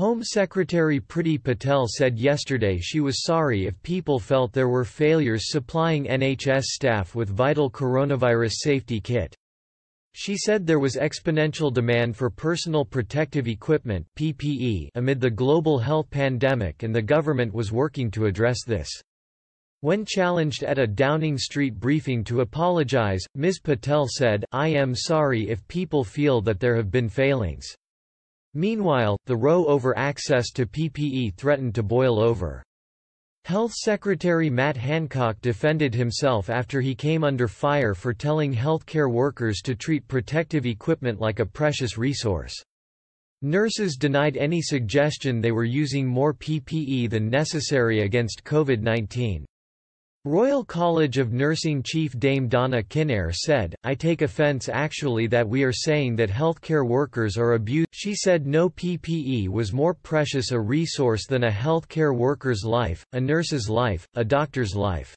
Home Secretary Priti Patel said yesterday she was sorry if people felt there were failures supplying NHS staff with vital coronavirus safety kit. She said there was exponential demand for personal protective equipment (PPE) amid the global health pandemic and the government was working to address this. When challenged at a Downing Street briefing to apologise, Ms. Patel said, "I am sorry if people feel that there have been failings." Meanwhile, the row over access to PPE threatened to boil over. Health Secretary Matt Hancock defended himself after he came under fire for telling healthcare workers to treat protective equipment like a precious resource. Nurses denied any suggestion they were using more PPE than necessary against COVID-19. Royal College of Nursing Chief Dame Donna Kinnair said, "I take offence actually that we are saying that healthcare workers are abused." She said no PPE was more precious a resource than a healthcare worker's life, a nurse's life, a doctor's life.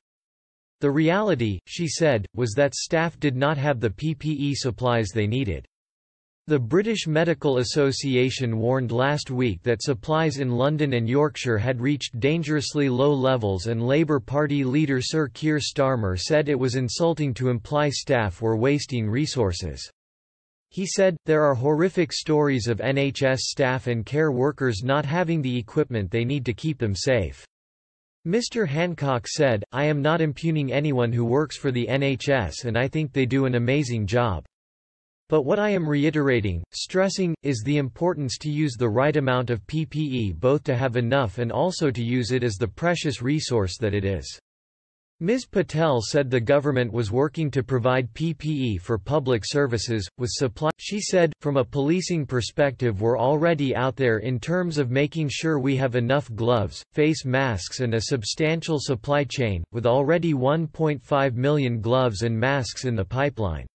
The reality, she said, was that staff did not have the PPE supplies they needed. The British Medical Association warned last week that supplies in London and Yorkshire had reached dangerously low levels, and Labour Party leader Sir Keir Starmer said it was insulting to imply staff were wasting resources. He said, "There are horrific stories of NHS staff and care workers not having the equipment they need to keep them safe." Mr. Hancock said, "I am not impugning anyone who works for the NHS and I think they do an amazing job. But what I am reiterating, stressing, is the importance to use the right amount of PPE, both to have enough and also to use it as the precious resource that it is." Ms. Patel said the government was working to provide PPE for public services, with supply. She said, "From a policing perspective we're already out there in terms of making sure we have enough gloves, face masks and a substantial supply chain, with already 1.5 million gloves and masks in the pipeline."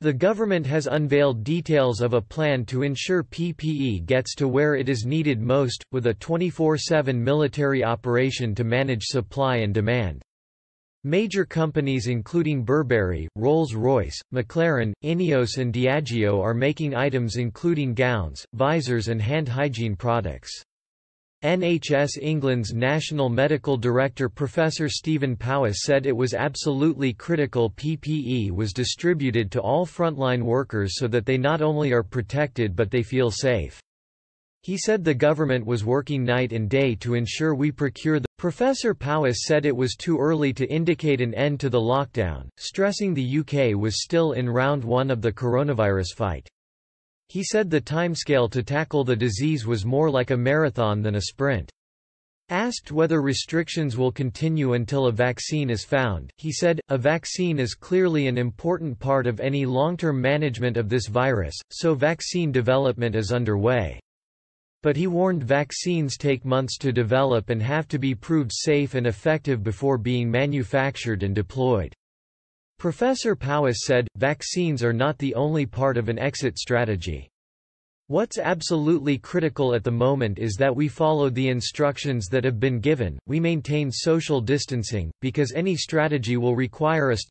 The government has unveiled details of a plan to ensure PPE gets to where it is needed most, with a 24/7 military operation to manage supply and demand. Major companies including Burberry, Rolls-Royce, McLaren, Ineos and Diageo are making items including gowns, visors and hand hygiene products. NHS England's National Medical Director Professor Stephen Powis said it was absolutely critical PPE was distributed to all frontline workers so that they not only are protected but they feel safe. He said the government was working night and day to ensure we procure the. Professor Powis said it was too early to indicate an end to the lockdown, stressing the UK was still in round one of the coronavirus fight. He said the timescale to tackle the disease was more like a marathon than a sprint. Asked whether restrictions will continue until a vaccine is found, he said, "A vaccine is clearly an important part of any long-term management of this virus, so vaccine development is underway." But he warned vaccines take months to develop and have to be proved safe and effective before being manufactured and deployed. Professor Powis said, "Vaccines are not the only part of an exit strategy. What's absolutely critical at the moment is that we follow the instructions that have been given, we maintain social distancing, because any strategy will require us